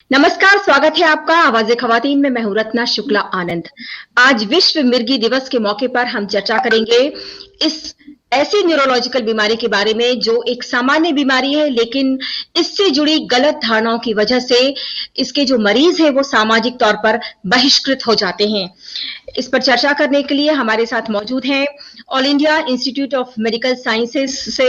नमस्कार, स्वागत है आपका आवाज़े ख़वातीन में। मैं हूं रत्ना शुक्ला आनंद। आज विश्व मिर्गी दिवस के मौके पर हम चर्चा करेंगे इस ऐसी न्यूरोलॉजिकल बीमारी के बारे में जो एक सामान्य बीमारी है, लेकिन इससे जुड़ी गलत धारणाओं की वजह से इसके जो मरीज हैं वो सामाजिक तौर पर बहिष्कृत हो जाते हैं। इस पर चर्चा करने के लिए हमारे साथ मौजूद हैं all India institute of medical sciences से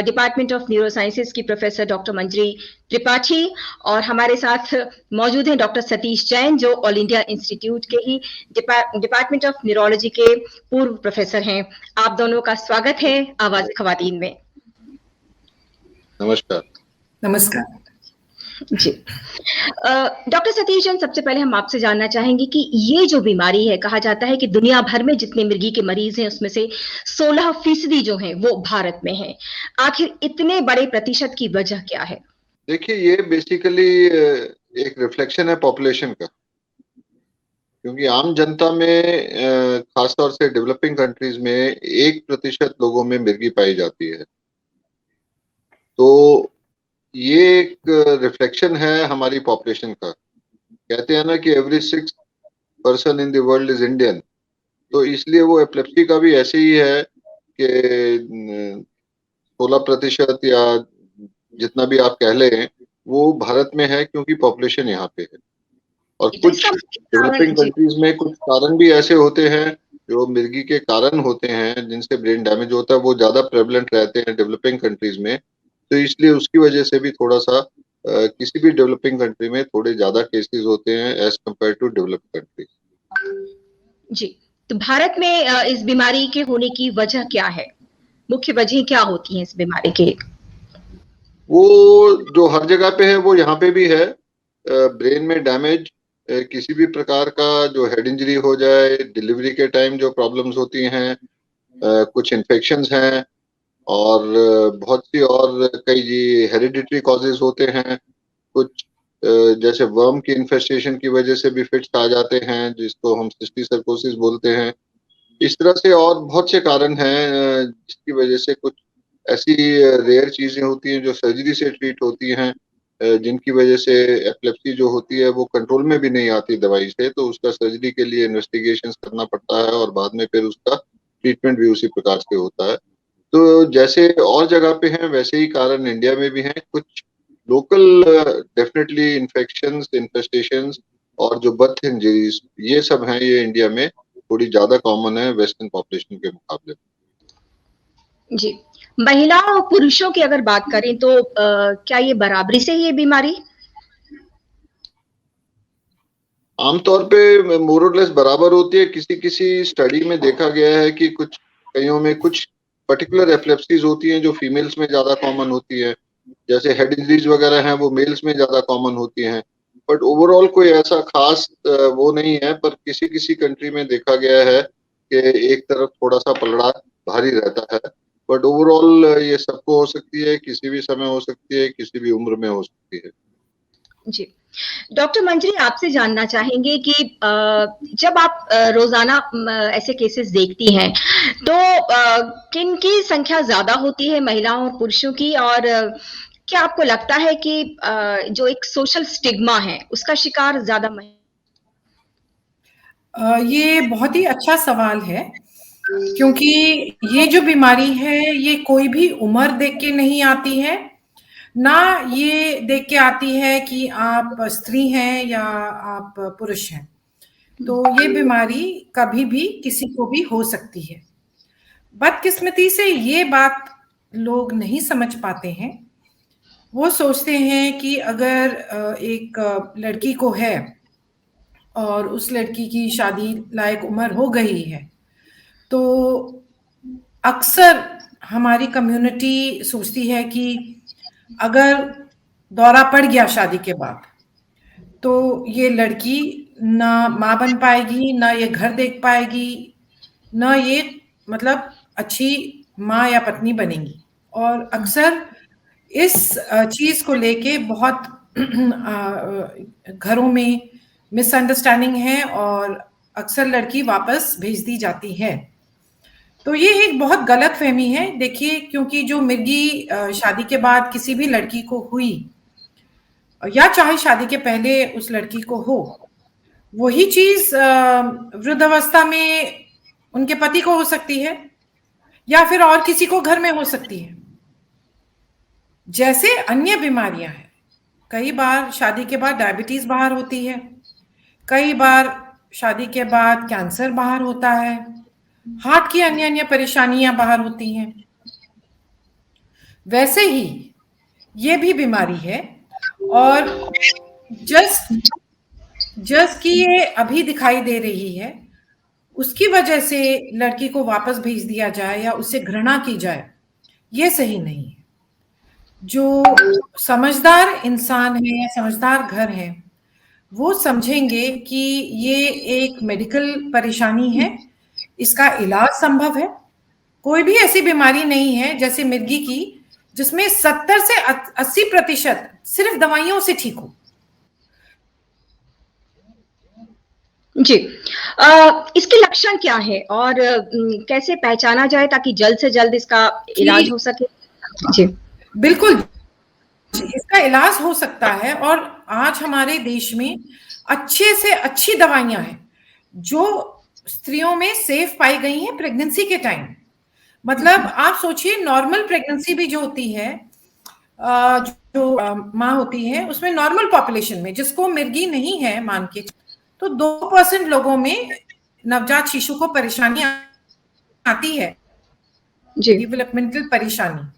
डिपार्टमेंट ऑफ न्यूरो साइंसेज की प्रोफेसर डॉक्टर मंजरी त्रिपाठी, और हमारे साथ मौजूद हैं डॉक्टर सतीश जैन जो ऑल इंडिया इंस्टीट्यूट के ही डिपार्टमेंट ऑफ न्यूरोलॉजी के पूर्व प्रोफेसर हैं। आप दोनों का स्वागत है आवाज़ ख़वातीन में। नमस्कार। नमस्कार जी। डॉक्टर सतीश जैन, सबसे पहले हम आपसे जानना चाहेंगे कि ये जो बीमारी है, कहा जाता है कि दुनिया भर में जितने मिर्गी के मरीज हैं उसमें से 16% जो हैं वो भारत में हैं। आखिर इतने बड़े प्रतिशत की वजह क्या है? देखिए, ये बेसिकली एक रिफ्लेक्शन है पॉपुलेशन का, क्योंकि आम जनता में खासतौर से डेवलपिंग कंट्रीज में 1% लोगों में मिर्गी पाई जाती है। तो ये एक रिफ्लेक्शन है हमारी पॉपुलेशन का। कहते हैं ना कि every 6 person in the world is Indian, तो इसलिए वो एपिलेप्सी का भी ऐसे ही है कि 16% या जितना भी आप कह लें वो भारत में है, क्योंकि पॉपुलेशन यहाँ पे है। और कुछ डेवलपिंग कंट्रीज में कुछ कारण भी ऐसे होते हैं जो मिर्गी के कारण होते हैं, जिनसे ब्रेन डैमेज होता है, वो ज्यादा प्रेवलेंट रहते हैं डेवलपिंग कंट्रीज में। तो इसलिए उसकी वजह से भी थोड़ा सा किसी भी डेवलपिंग कंट्री में थोड़े ज्यादा केसेस होते हैं as compared to developed countries. जी, तो भारत में इस बीमारी के होने की वजह क्या है? मुख्य वजह क्या होती है इस बीमारी के? वो जो हर जगह पे है वो यहाँ पे भी है। ब्रेन में डैमेज, किसी भी प्रकार का जो हेड इंजरी हो जाए, डिलीवरी के टाइम जो प्रॉब्लम्स होती हैं, कुछ इन्फेक्शंस हैं, और बहुत सी और कई हेरिडिटरी कॉजेज होते हैं। कुछ जैसे वर्म की इन्फेस्टेशन की वजह से भी फिट्स आ जाते हैं, जिसको हम सिस्टिक सर्कोसिस बोलते हैं। इस तरह से और बहुत से कारण हैं जिसकी वजह से कुछ ऐसी रेयर चीजें होती हैं जो सर्जरी से ट्रीट होती हैं, जिनकी वजह से एपिलेप्सी जो होती है वो कंट्रोल में भी नहीं आती दवाई से, तो उसका सर्जरी के लिए इन्वेस्टिगेशंस करना पड़ता है और बाद में फिर उसका ट्रीटमेंट भी उसी प्रकार से होता है। तो जैसे और जगह पे हैं वैसे ही कारण इंडिया में भी हैं। कुछ लोकल डेफिनेटली इन्फेक्शंस, इन्फेस्टेशंस और जो बर्थ इंजरीज, ये सब हैं, ये इंडिया में थोड़ी ज्यादा कॉमन है वेस्टर्न पॉपुलेशन के मुकाबले। जी, महिलाओं और पुरुषों की अगर बात करें तो क्या ये बराबरी से ये बीमारी? आमतौर पे मोर और लेस बराबर होती है। किसी किसी स्टडी में देखा गया है कि कुछ कईयों में कुछ पर्टिकुलर एपिलेप्सीज होती हैं जो फीमेल्स में ज्यादा कॉमन होती है, जैसे हेड इंजरीज वगैरह हैं वो मेल्स में ज्यादा कॉमन होती हैं। बट ओवरऑल कोई ऐसा खास वो नहीं है, पर किसी किसी कंट्री में देखा गया है कि एक तरफ थोड़ा सा पलड़ा भारी रहता है। बट ओवरऑल ये सबको हो सकती है, किसी भी समय हो सकती है, किसी भी उम्र में हो सकती है। जी, डॉक्टर मंजरी, आपसे जानना चाहेंगे कि जब आप रोजाना ऐसे केसेस देखती हैं तो किन की संख्या ज्यादा होती है, महिलाओं और पुरुषों की? और क्या आपको लगता है कि जो एक सोशल स्टिग्मा है उसका शिकार ज्यादा ये बहुत ही अच्छा सवाल है, क्योंकि ये जो बीमारी है ये कोई भी उम्र देख के नहीं आती है, ना ये देख के आती है कि आप स्त्री हैं या आप पुरुष हैं। तो ये बीमारी कभी भी किसी को भी हो सकती है। बदकिस्मती से ये बात लोग नहीं समझ पाते हैं। वो सोचते हैं कि अगर एक लड़की को है और उस लड़की की शादी लायक उम्र हो गई है, तो अक्सर हमारी कम्युनिटी सोचती है कि अगर दौरा पड़ गया शादी के बाद, तो ये लड़की ना माँ बन पाएगी, ना ये घर देख पाएगी, ना ये मतलब अच्छी माँ या पत्नी बनेगी। और अक्सर इस चीज को लेके बहुत घरों में मिसअंडरस्टैंडिंग है और अक्सर लड़की वापस भेज दी जाती है। तो ये एक बहुत गलत फहमी है। देखिए, क्योंकि जो मिर्गी शादी के बाद किसी भी लड़की को हुई, या चाहे शादी के पहले उस लड़की को हो, वही चीज वृद्धावस्था में उनके पति को हो सकती है या फिर और किसी को घर में हो सकती है। जैसे अन्य बीमारियां हैं, कई बार शादी के बाद डायबिटीज बाहर होती है, कई बार शादी के बाद कैंसर बाहर होता है, हार्ट की अन्य अन्य परेशानियां बाहर होती हैं। वैसे ही ये भी बीमारी है, और जस्ट कि ये अभी दिखाई दे रही है, उसकी वजह से लड़की को वापस भेज दिया जाए या उससे घृणा की जाए, ये सही नहीं है। जो समझदार इंसान है या समझदार घर है, वो समझेंगे कि ये एक मेडिकल परेशानी है, इसका इलाज संभव है। कोई भी ऐसी बीमारी नहीं है जैसे मिर्गी की जिसमें 70 से 80% सिर्फ दवाइयों से ठीक हो। जी, इसके लक्षण क्या है और कैसे पहचाना जाए ताकि जल्द से जल्द इसका इलाज हो सके? जी, बिल्कुल, इसका इलाज हो सकता है, और आज हमारे देश में अच्छे से अच्छी दवाइयां हैं जो स्त्रियों में सेफ पाई गई हैं प्रेगनेंसी के टाइम। मतलब आप सोचिए, नॉर्मल प्रेगनेंसी भी जो होती है, जो माँ होती है, उसमें नॉर्मल पॉपुलेशन में जिसको मिर्गी नहीं है मान के, तो 2% लोगों में नवजात शिशु को परेशानी आती है, डेवलपमेंटल परेशानी।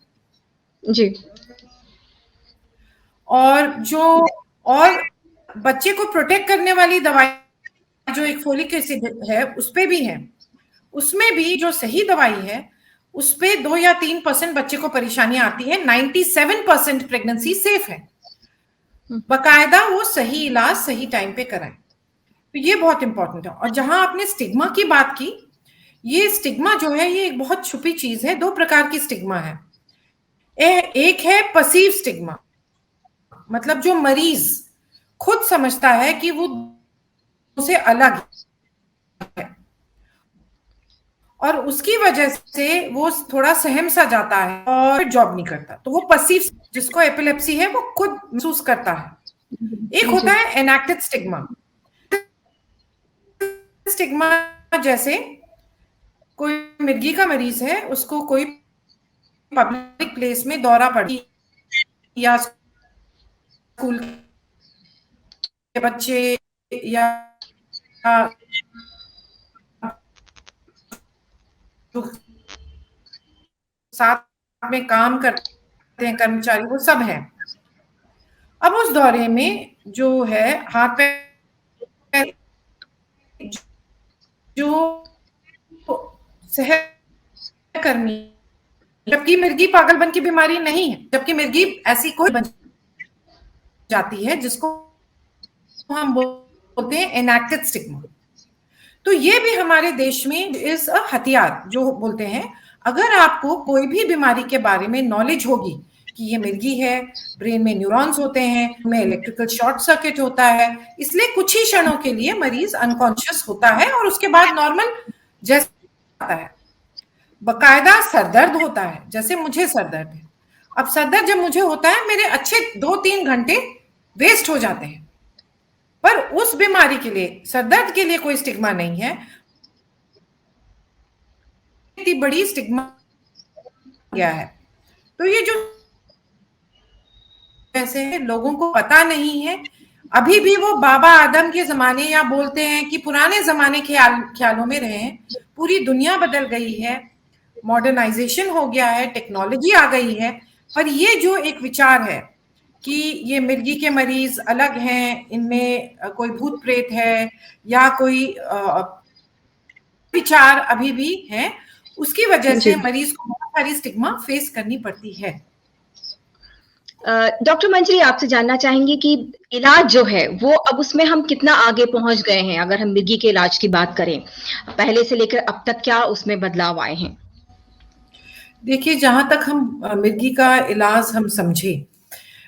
जी, और बच्चे को प्रोटेक्ट करने वाली दवाई जो एक फोलिक एसिड है उस पे भी है, उसमें भी जो सही दवाई है उस पे 2 या 3% बच्चे को परेशानियां आती है, 97% प्रेगनेंसी सेफ है। बकायदा वो सही इलाज सही टाइम पे कराएं, तो ये बहुत इंपॉर्टेंट है। और जहां आपने स्टिग्मा की बात की, ये स्टिग्मा जो है ये एक बहुत छुपी चीज है। 2 प्रकार की स्टिग्मा है। एक है पसीव स्टिग्मा, मतलब जो मरीज खुद समझता है कि वो उसे अलग है और उसकी वजह से वो थोड़ा सहम सा जाता है और जॉब नहीं करता, तो वो पसीव, जिसको एपिलेप्सी है वो खुद महसूस करता है। एक होता है एनैक्टेड स्टिग्मा। स्टिग्मा जैसे कोई मिर्गी का मरीज है, उसको कोई पब्लिक प्लेस में दौरा पड़ी या स्कूल के बच्चे या साथ में काम करते हैं कर्मचारी, वो सब है। अब उस दौरे में जो है हाथ पैर जो सहकर्मी, जबकि मिर्गी पागलपन की बीमारी नहीं है, जबकि मिर्गी ऐसी कोई बन जाती है जिसको हम बोलते हैं एनैक्टेड स्टिग्मा। तो ये भी हमारे देश में इस हथियार जो बोलते हैं, अगर आपको कोई भी बीमारी के बारे में नॉलेज होगी कि ये मिर्गी है, ब्रेन में न्यूरॉन्स होते हैं, में इलेक्ट्रिकल शॉर्ट सर्किट होता है, इसलिए कुछ ही क्षणों के लिए मरीज अनकॉन्शियस होता है और उसके बाद नॉर्मल जैसे आता है। बकायदा सरदर्द होता है, जैसे मुझे सरदर्द है। अब सरदर्द जब मुझे होता है, मेरे अच्छे 2-3 घंटे वेस्ट हो जाते हैं, पर उस बीमारी के लिए, सरदर्द के लिए कोई स्टिग्मा नहीं है। इतनी बड़ी स्टिग्मा क्या है, तो ये जो ऐसे है, लोगों को पता नहीं है। अभी भी वो बाबा आदम के जमाने या बोलते हैं कि पुराने जमाने ख्यालों में रहे हैं। पूरी दुनिया बदल गई है, मॉडर्नाइजेशन हो गया है, टेक्नोलॉजी आ गई है, पर ये जो एक विचार है कि ये मिर्गी के मरीज अलग हैं, इनमें कोई भूत प्रेत है या कोई विचार अभी भी है, उसकी वजह से मरीज को बहुत सारी स्टिग्मा फेस करनी पड़ती है। डॉक्टर मंजरी, आपसे जानना चाहेंगे कि इलाज जो है वो अब उसमें हम कितना आगे पहुंच गए हैं? अगर हम मिर्गी के इलाज की बात करें, पहले से लेकर अब तक क्या उसमें बदलाव आए हैं? देखिए, जहां तक हम मिर्गी का इलाज हम समझे,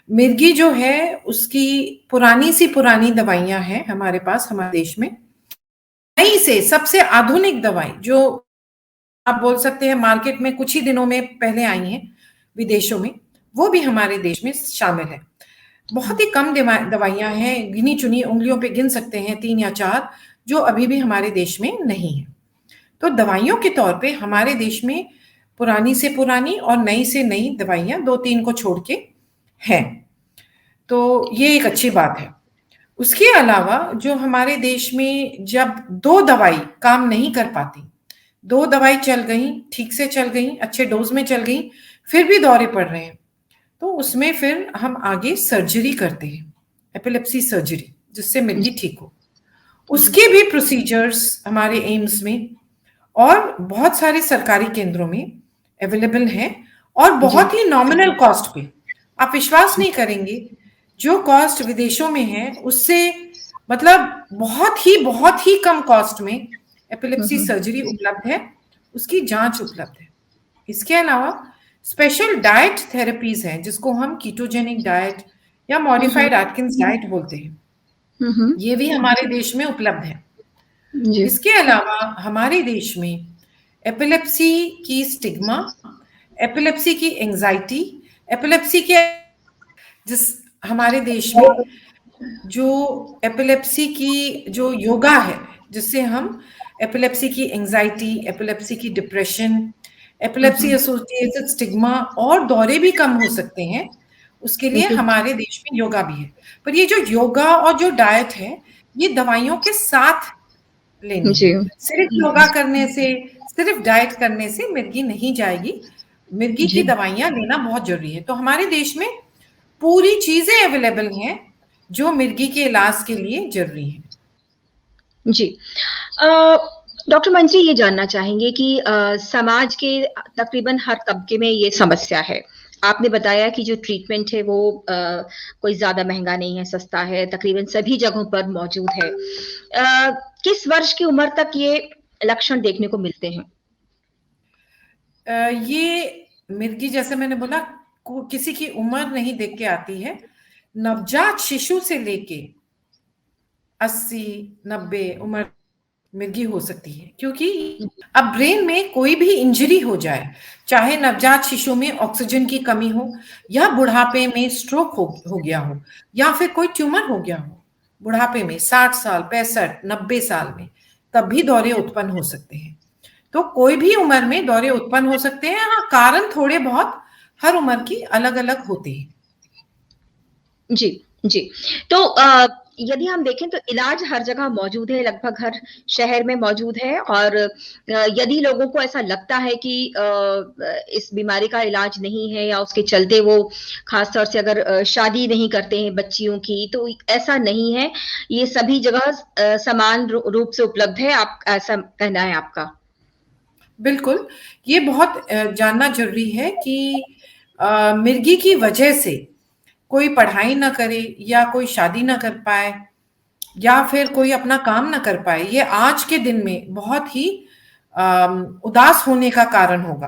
मिर्गी जो है उसकी पुरानी सी पुरानी दवाइयां हैं हमारे पास, हमारे देश में। नई से सबसे आधुनिक दवाई जो आप बोल सकते हैं मार्केट में कुछ ही दिनों में पहले आई हैं विदेशों में, वो भी हमारे देश में शामिल है। बहुत ही कम दवाइयां हैं, गिनी चुनी उंगलियों पे गिन सकते हैं 3 या 4 जो अभी भी हमारे देश में नहीं है। तो दवाइयों के तौर पे हमारे देश में पुरानी से पुरानी और नई से नई दवाइयां 2-3 को छोड़ के हैं। तो ये एक अच्छी बात है। उसके अलावा जो हमारे देश में जब 2 दवाई काम नहीं कर पाती, 2 दवाई चल गई, ठीक से चल गई, अच्छे डोज में चल गई, फिर भी दौरे पड़ रहे हैं, तो उसमें फिर हम आगे सर्जरी करते हैं, एपिलेप्सी सर्जरी, जिससे मिर्गी ठीक हो। उसके भी प्रोसीजर्स हमारे एम्स में और बहुत सारे सरकारी केंद्रों में अवेलेबल हैं और बहुत ही नॉमिनल कॉस्ट पे। आप विश्वास नहीं करेंगे, जो कॉस्ट विदेशों में है उससे मतलब बहुत ही कम कॉस्ट में एपिलेप्सी सर्जरी उपलब्ध है, उसकी जांच उपलब्ध है। इसके अलावा स्पेशल डाइट थेरेपीज हैं जिसको हम कीटोजेनिक डाइट या मॉडिफाइड एटकिंस डाइट बोलते हैं, ये भी हमारे देश में उपलब्ध है। इसके अलावा हमारे देश में एपिलेप्सी की स्टिग्मा, एपिलेप्सी की एंजाइटी, एपिलेप्सी के जिस हमारे देश में जो एपिलेप्सी की जो योगा है, जिससे हम एपिलेप्सी की एंजाइटी, एपिलेप्सी की डिप्रेशन, एपिलेप्सी एसोसिएटेड स्टिग्मा और दौरे भी कम हो सकते हैं, उसके लिए हमारे देश में योगा भी है। पर ये जो योगा और जो डाइट है, ये दवाइयों के साथ लेनी है। सिर्फ योगा करने से, सिर्फ डाइट करने से मिर्गी नहीं जाएगी, मिर्गी की दवाइयां लेना बहुत जरूरी है। तो हमारे देश में पूरी चीजें अवेलेबल हैं जो मिर्गी के इलाज के लिए जरूरी है। जी, डॉक्टर मंजरी ये जानना चाहेंगे कि समाज के तकरीबन हर तबके में ये समस्या है। आपने बताया कि जो ट्रीटमेंट है वो कोई ज्यादा महंगा नहीं है, सस्ता है, तकरीबन सभी जगहों पर मौजूद है। किस वर्ष की उम्र तक ये लक्षण देखने को मिलते हैं? ये मिर्गी, जैसे मैंने बोला, किसी की उम्र नहीं देख के आती है। नवजात शिशु से लेके 80-90 उम्र मिर्गी हो सकती है, क्योंकि अब ब्रेन में कोई भी इंजरी हो जाए, चाहे नवजात शिशु में ऑक्सीजन की कमी हो या बुढ़ापे में स्ट्रोक हो गया हो या फिर कोई ट्यूमर हो गया हो, बुढ़ापे में 60 साल, 65, 90 साल में, तब भी दौरे उत्पन्न हो सकते हैं। तो कोई भी उम्र में दौरे उत्पन्न हो सकते हैं। हाँ, कारण थोड़े बहुत हर उम्र की अलग अलग होते हैं। जी जी। तो यदि हम देखें तो इलाज हर जगह मौजूद है, लगभग हर शहर में मौजूद है। और यदि लोगों को ऐसा लगता है कि इस बीमारी का इलाज नहीं है या उसके चलते वो खास तौर से अगर शादी नहीं करते हैं बच्चियों की, तो ऐसा नहीं है, ये सभी जगह समान रूप से उपलब्ध है, आप ऐसा कहना है आपका? बिल्कुल, ये बहुत जानना जरूरी है कि मिर्गी की वजह से कोई पढ़ाई ना करे या कोई शादी ना कर पाए या फिर कोई अपना काम ना कर पाए, ये आज के दिन में बहुत ही उदास होने का कारण होगा।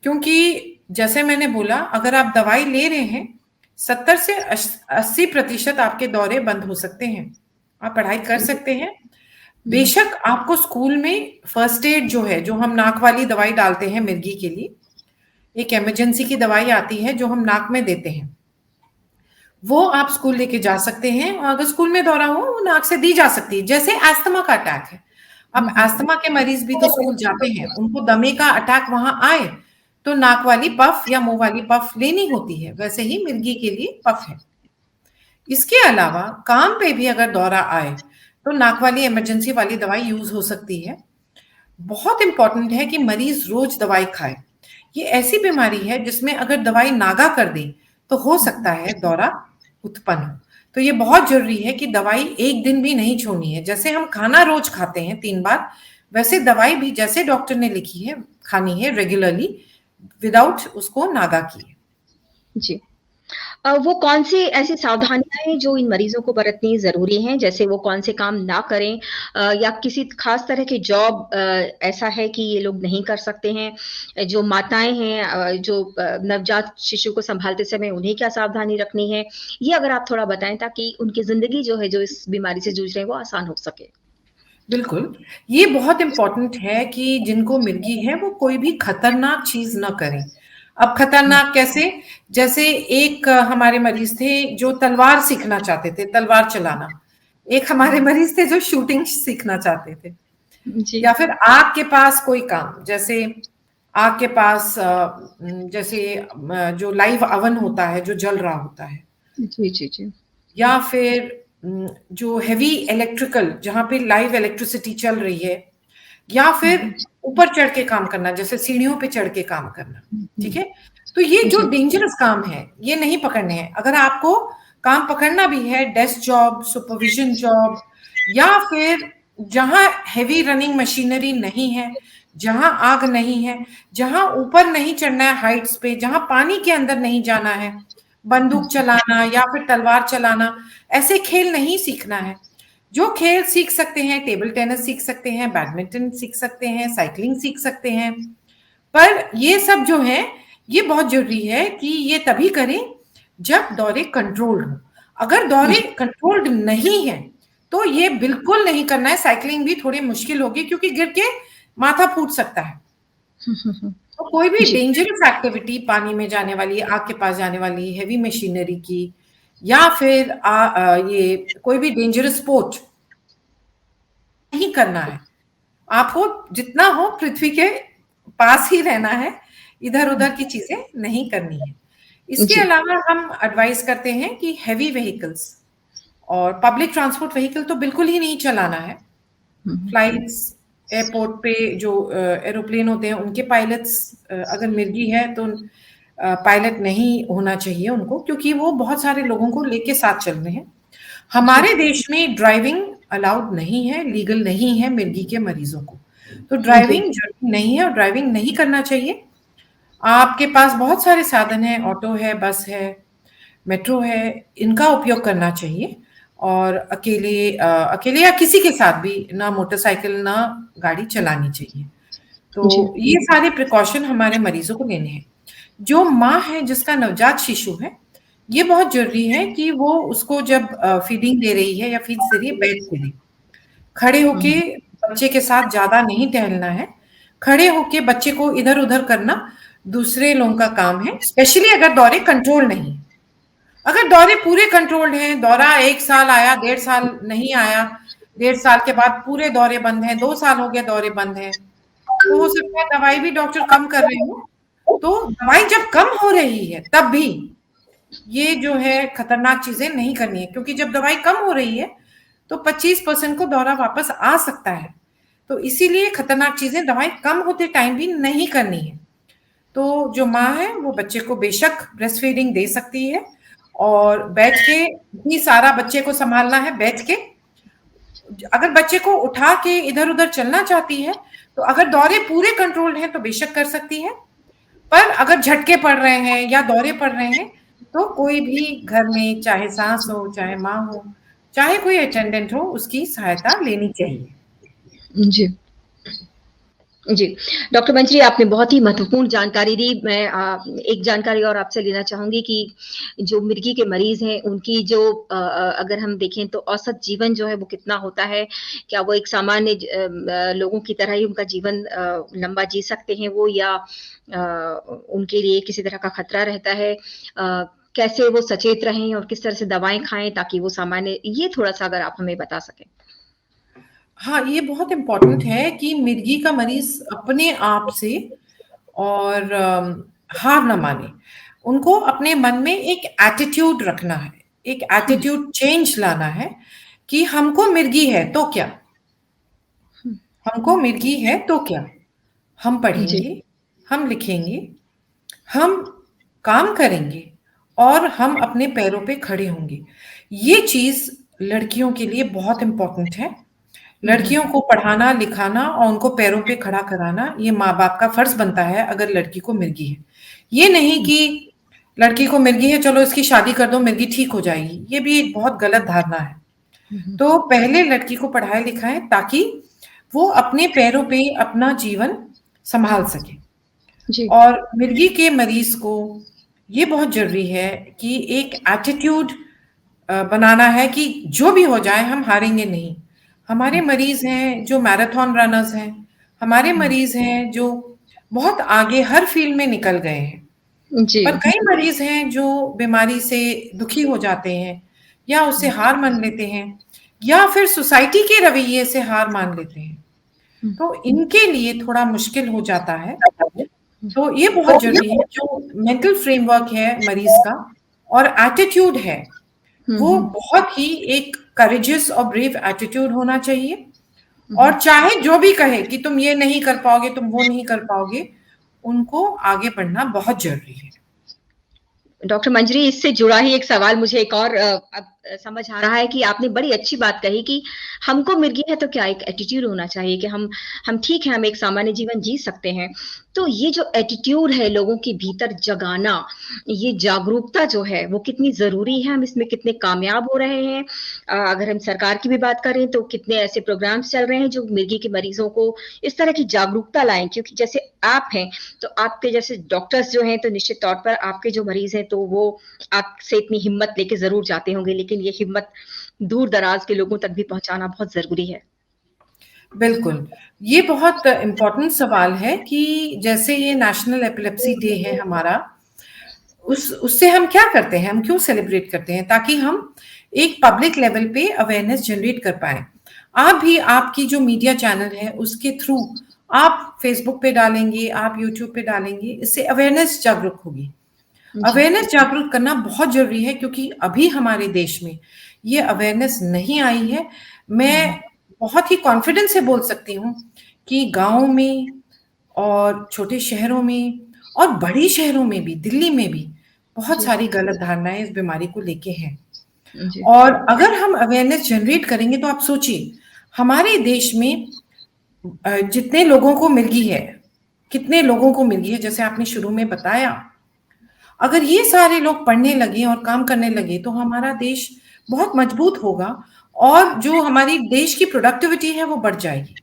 क्योंकि जैसे मैंने बोला, अगर आप दवाई ले रहे हैं, 70 से 80% आपके दौरे बंद हो सकते हैं, आप पढ़ाई कर सकते हैं। बेशक आपको स्कूल में फर्स्ट एड जो है, जो हम नाक वाली दवाई डालते हैं मिर्गी के लिए, एक इमरजेंसी की दवाई आती है जो हम नाक में देते हैं, वो आप स्कूल लेके जा सकते हैं। और अगर स्कूल में दौरा हो, वो नाक से दी जा सकती है। जैसे अस्थमा का अटैक है, अब अस्थमा के मरीज भी तो स्कूल जाते हैं, उनको दमे का अटैक वहां आए तो नाक वाली पफ या मुंह वाली पफ लेनी होती है, वैसे ही मिर्गी के लिए पफ है। इसके अलावा काम पे भी अगर दौरा आए तो नाक वाली इमरजेंसी वाली दवाई यूज हो सकती है। बहुत इंपॉर्टेंट है कि मरीज रोज दवाई खाए। ये ऐसी बीमारी है जिसमें अगर दवाई नागा कर दें तो हो सकता है दौरा उत्पन्न हो। तो ये बहुत जरूरी है कि दवाई एक दिन भी नहीं छोड़नी है। जैसे हम खाना रोज खाते हैं 3 बार, वैसे दवाई भी जैसे डॉक्टर ने लिखी है खानी है रेगुलरली, विदाउट उसको नागा किए। जी, वो कौन सी ऐसी सावधानियां हैं जो इन मरीजों को बरतनी जरूरी हैं? जैसे वो कौन से काम ना करें, या किसी खास तरह की जॉब ऐसा है कि ये लोग नहीं कर सकते हैं? जो माताएं हैं जो नवजात शिशु को संभालते समय, उन्हें क्या सावधानी रखनी है, ये अगर आप थोड़ा बताएं ताकि उनकी जिंदगी जो है, जो इस बीमारी से जूझ रहे हैं, वो आसान हो सके। बिल्कुल, ये बहुत इंपॉर्टेंट है कि जिनको मिर्गी है वो कोई भी खतरनाक चीज ना करें। अब खतरनाक कैसे? जैसे एक हमारे मरीज थे जो तलवार सीखना चाहते थे, तलवार चलाना। एक हमारे मरीज थे जो शूटिंग सीखना चाहते थे। जी या फिर आग के पास कोई काम, जैसे आग के पास जैसे जो लाइव अवन होता है जो जल रहा होता है, जी जी जी या फिर जो हेवी इलेक्ट्रिकल जहां पे लाइव इलेक्ट्रिसिटी चल रही है, या फिर ऊपर चढ़ के काम करना, जैसे सीढ़ियों पे चढ़ के काम करना। ठीक है, तो ये जो जी डेंजरस काम है ये नहीं पकड़ने हैं। अगर आपको काम पकड़ना भी है, डेस्क जॉब, सुपरविजन जॉब, या फिर जहां हेवी रनिंग मशीनरी नहीं है, जहां आग नहीं है, जहां ऊपर नहीं चढ़ना है हाइट्स पे, जहां पानी के अंदर नहीं जाना है, बंदूक चलाना या फिर तलवार चलाना, ऐसे खेल नहीं सीखना है। जो खेल सीख सकते हैं, टेबल टेनिस सीख सकते हैं, बैडमिंटन सीख सकते हैं, साइकिलिंग सीख सकते हैं। पर ये सब जो है ये बहुत जरूरी है कि ये तभी करें जब दौरे कंट्रोल्ड हो। अगर दौरे कंट्रोल्ड नहीं है तो ये बिल्कुल नहीं करना है। साइकिलिंग भी थोड़ी मुश्किल होगी क्योंकि गिर के माथा फूट सकता है। तो कोई भी जी डेंजरस एक्टिविटी, पानी में जाने वाली, आग के पास जाने वाली, हेवी मशीनरी की, या फिर ये कोई भी डेंजरस स्पोर्ट नहीं करना है। आपको जितना हो पृथ्वी के पास ही रहना है, इधर उधर की चीजें नहीं करनी है। इसके जी अलावा हम एडवाइस करते हैं कि हेवी व्हीकल्स और पब्लिक ट्रांसपोर्ट व्हीकल तो बिल्कुल ही नहीं चलाना है। फ्लाइट्स, एयरपोर्ट पे जो एरोप्लेन होते हैं उनके पायलट्स, अगर मिर्गी है तो पायलट नहीं होना चाहिए उनको, क्योंकि वो बहुत सारे लोगों को लेके साथ चल रहे हैं। हमारे देश में ड्राइविंग अलाउड नहीं है, लीगल नहीं है मिर्गी के मरीजों को। तो जी ड्राइविंग जरूरी नहीं है और ड्राइविंग नहीं करना चाहिए। आपके पास बहुत सारे साधन हैं, ऑटो है, बस है, मेट्रो है, इनका उपयोग करना चाहिए। और अकेले या किसी के साथ भी ना मोटरसाइकिल ना गाड़ी चलानी चाहिए। जी तो ये सारे प्रिकॉशन हमारे मरीजों को लेने हैं। जो माँ है जिसका नवजात शिशु है, ये बहुत जरूरी है कि वो उसको जब फीडिंग दे रही है या फीड दे रही है, बैठ के दे। खड़े होके बच्चे के साथ ज्यादा नहीं टहलना है। खड़े होके बच्चे को इधर उधर करना दूसरे लोगों का काम है, स्पेशली अगर दौरे कंट्रोल नहीं है। अगर दौरे पूरे कंट्रोल्ड हैं, दौरा 1 साल आया, 1.5 साल नहीं आया, 1.5 साल के बाद पूरे दौरे बंद हैं, 2 साल हो गए दौरे बंद हैं, तो हो सकता है दवाई भी डॉक्टर कम कर रहे हो। तो दवाई जब कम हो रही है तब भी ये जो है खतरनाक चीजें नहीं करनी है, क्योंकि जब दवाई कम हो रही है तो 25% को दौरा वापस आ सकता है। तो इसीलिए खतरनाक चीजें दवाई कम होते टाइम भी नहीं करनी है। तो जो माँ है वो बच्चे को बेशक ब्रेस्ट फीडिंग दे सकती है, और बैठ के ही सारा बच्चे को संभालना है, बैठ के। अगर बच्चे को उठा के इधर उधर चलना चाहती है तो अगर दौरे पूरे कंट्रोल्ड हैं तो बेशक कर सकती है। पर अगर झटके पड़ रहे हैं या दौरे पड़ रहे हैं तो कोई भी घर में, चाहे सास हो, चाहे माँ हो, चाहे कोई अटेंडेंट हो, उसकी सहायता लेनी चाहिए। जी जी डॉक्टर मंजरी, आपने बहुत ही महत्वपूर्ण जानकारी दी। मैं एक जानकारी और आपसे लेना चाहूंगी कि जो मिर्गी के मरीज हैं उनकी जो अगर हम देखें तो औसत जीवन जो है वो कितना होता है? क्या वो एक सामान्य लोगों की तरह ही उनका जीवन लंबा जी सकते हैं वो, या उनके लिए किसी तरह का खतरा रहता है? कैसे वो सचेत रहें और किस तरह से दवाएं खाएं ताकि वो सामान्य, ये थोड़ा सा अगर आप हमें बता सकें। हाँ, ये बहुत इम्पोर्टेंट है कि मिर्गी का मरीज अपने आप से और हार ना माने। उनको अपने मन में एक एटीट्यूड रखना है, एक एटीट्यूड चेंज लाना है कि हमको मिर्गी है तो क्या, हमको मिर्गी है तो क्या, हम जी पढ़ेंगे, हम लिखेंगे, हम काम करेंगे और हम अपने पैरों पे खड़े होंगे। ये चीज लड़कियों के लिए बहुत इम्पोर्टेंट है। लड़कियों को पढ़ाना, लिखाना और उनको पैरों पे खड़ा कराना ये माँ बाप का फर्ज बनता है अगर लड़की को मिर्गी है। ये नहीं कि लड़की को मिर्गी है चलो इसकी शादी कर दो, मिर्गी ठीक हो जाएगी, ये भी एक बहुत गलत धारणा है। तो पहले लड़की को पढ़ाए लिखाएं ताकि वो अपने पैरों पे अपना जीवन संभाल सके। जी और मिर्गी के मरीज को ये बहुत जरूरी है कि एक एटीट्यूड बनाना है कि जो भी हो जाए हम हारेंगे नहीं। हमारे मरीज हैं जो मैराथन रनर्स हैं, हमारे मरीज हैं जो बहुत आगे हर फील्ड में निकल गए हैं। जी। पर कई मरीज हैं जो बीमारी से दुखी हो जाते हैं या उससे हार मान लेते हैं या फिर सोसाइटी के रवैये से हार मान लेते हैं, तो इनके लिए थोड़ा मुश्किल हो जाता है। तो ये बहुत जरूरी है जो मेंटल फ्रेमवर्क है मरीज का और एटीट्यूड है, वो बहुत ही एक करेजियस और ब्रेव एटीट्यूड होना चाहिए। और चाहे जो भी कहे कि तुम ये नहीं कर पाओगे, तुम वो नहीं कर पाओगे, उनको आगे बढ़ना बहुत जरूरी है। डॉक्टर मंजरी, इससे जुड़ा ही एक सवाल मुझे एक और अब समझ आ रहा है कि आपने बड़ी अच्छी बात कही कि हमको मिर्गी है तो क्या एक एटीट्यूड होना चाहिए कि हम ठीक है, हम एक सामान्य जीवन जी सकते हैं। तो ये जो एटीट्यूड है लोगों के भीतर जगाना, ये जागरूकता जो है वो कितनी जरूरी है, हम इसमें कितने कामयाब हो रहे हैं। अगर हम सरकार की भी बात करें तो कितने ऐसे प्रोग्राम्स चल रहे हैं जो मिर्गी के मरीजों को इस तरह की जागरूकता लाएं, क्योंकि जैसे आप हैं तो आपके जैसे डॉक्टर्स जो हैं तो निश्चित तौर पर आपके जो मरीज हैं तो वो आपसे इतनी हिम्मत लेके जरूर जाते होंगे, लेकिन ये हिम्मत दूर दराज के लोगों तक भी पहुंचाना बहुत जरूरी है। बिल्कुल, ये बहुत इम्पोर्टेंट सवाल है कि जैसे ये नेशनल एपिलेप्सी डे है हमारा, उससे हम क्या करते हैं, हम क्यों सेलिब्रेट करते हैं, ताकि हम एक पब्लिक लेवल पे अवेयरनेस जनरेट कर पाए। आप भी आपकी जो मीडिया चैनल है उसके थ्रू आप फेसबुक पे डालेंगे, आप यूट्यूब पे डालेंगे, इससे अवेयरनेस जागरूक होगी। अवेयरनेस जागरूक करना बहुत जरूरी है क्योंकि अभी हमारे देश में ये अवेयरनेस नहीं आई है। मैं बहुत ही कॉन्फिडेंस से बोल सकती हूँ कि गाँव में और छोटे शहरों में और बड़ी शहरों में भी, दिल्ली में भी बहुत सारी गलत धारणाएं इस बीमारी को लेके हैं। और अगर हम अवेयरनेस जनरेट करेंगे तो आप सोचिए हमारे देश में जितने लोगों को मिर्गी है, कितने लोगों को मिर्गी है, जैसे आपने शुरू में बताया, अगर ये सारे लोग पढ़ने लगे और काम करने लगे तो हमारा देश बहुत मजबूत होगा और जो हमारी देश की प्रोडक्टिविटी है वो बढ़ जाएगी।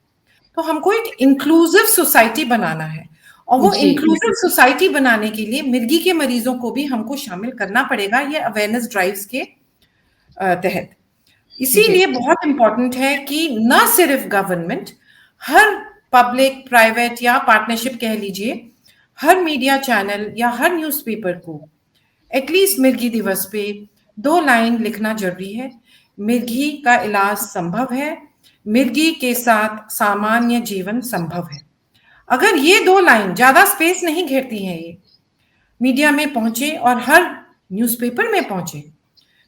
तो हमको एक इंक्लूसिव सोसाइटी बनाना है और वो इंक्लूसिव सोसाइटी बनाने के लिए मिर्गी के मरीजों को भी हमको शामिल करना पड़ेगा ये अवेयरनेस ड्राइव्स के तहत। इसीलिए बहुत इंपॉर्टेंट है कि न सिर्फ गवर्नमेंट, हर पब्लिक प्राइवेट या पार्टनरशिप कह लीजिए, हर मीडिया चैनल या हर न्यूज़पेपर को एटलीस्ट मिर्गी दिवस पे 2 लाइन लिखना जरूरी है। मिर्गी का इलाज संभव है, मिर्गी के साथ सामान्य जीवन संभव है। अगर ये 2 लाइन, ज्यादा स्पेस नहीं घेरती हैं, ये मीडिया में पहुंचे और हर न्यूज़पेपर में पहुंचे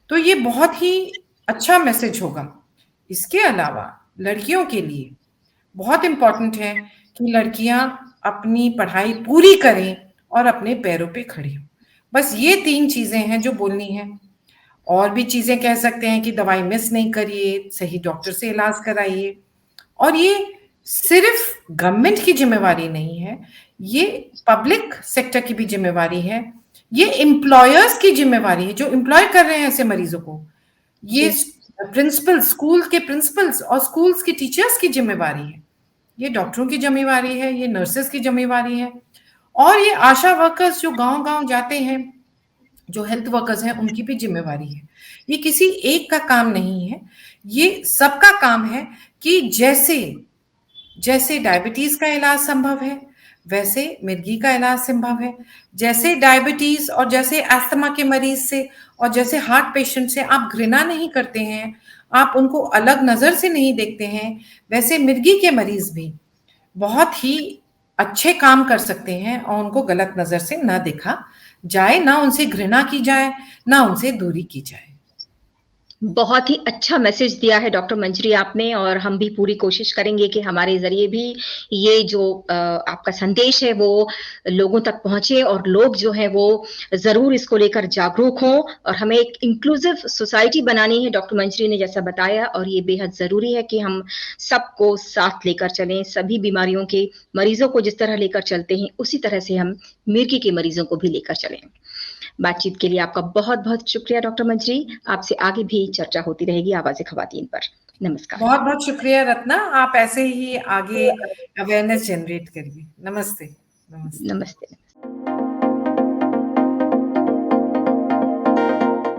तो ये बहुत ही अच्छा मैसेज होगा। इसके अलावा लड़कियों के लिए बहुत इंपॉर्टेंट है कि लड़कियां अपनी पढ़ाई पूरी करें और अपने पैरों पे खड़ी हों। बस ये 3 चीजें हैं जो बोलनी है। और भी चीजें कह सकते हैं कि दवाई मिस नहीं करिए, सही डॉक्टर से इलाज कराइए। और ये सिर्फ गवर्नमेंट की जिम्मेवारी नहीं है, ये पब्लिक सेक्टर की भी जिम्मेवारी है, ये एम्प्लॉयर्स की जिम्मेवारी है जो एम्प्लॉय कर रहे हैं ऐसे मरीजों को। ये प्रिंसिपल, स्कूल के प्रिंसिपल्स और स्कूल्स के टीचर्स की जिम्मेवारी है, ये डॉक्टरों की जिम्मेवारी है, ये नर्सेस की जिम्मेवारी है, और ये आशा वर्कर्स जो गांव-गांव जाते हैं, जो हेल्थ वर्कर्स हैं, उनकी भी जिम्मेवारी है। ये किसी एक का काम नहीं है, ये सबका काम है कि जैसे डायबिटीज का इलाज संभव है वैसे मिर्गी का इलाज संभव है। जैसे डायबिटीज और जैसे अस्थमा के मरीज से और जैसे हार्ट पेशेंट से आप घृणा नहीं करते हैं, आप उनको अलग नजर से नहीं देखते हैं, वैसे मिर्गी के मरीज भी बहुत ही अच्छे काम कर सकते हैं और उनको गलत नजर से ना देखा जाए, ना उनसे घृणा की जाए, ना उनसे दूरी की जाए। बहुत ही अच्छा मैसेज दिया है डॉक्टर मंजरी आपने, और हम भी पूरी कोशिश करेंगे कि हमारे जरिए भी ये जो आपका संदेश है वो लोगों तक पहुंचे और लोग जो है वो जरूर इसको लेकर जागरूक हों, और हमें एक इंक्लूसिव सोसाइटी बनानी है डॉक्टर मंजरी ने जैसा बताया, और ये बेहद जरूरी है कि हम सबको साथ लेकर चलें। सभी बीमारियों के मरीजों को जिस तरह लेकर चलते हैं उसी तरह से हम मिर्गी के मरीजों को भी लेकर चलें। बातचीत के लिए आपका बहुत बहुत शुक्रिया डॉक्टर मंजरी। आपसे आगे भी चर्चा होती रहेगी आवाज़े ख़वातीन पर। नमस्कार। बहुत बहुत शुक्रिया रत्ना, आप ऐसे ही आगे अवेयरनेस जनरेट करिए। नमस्ते। नमस्ते।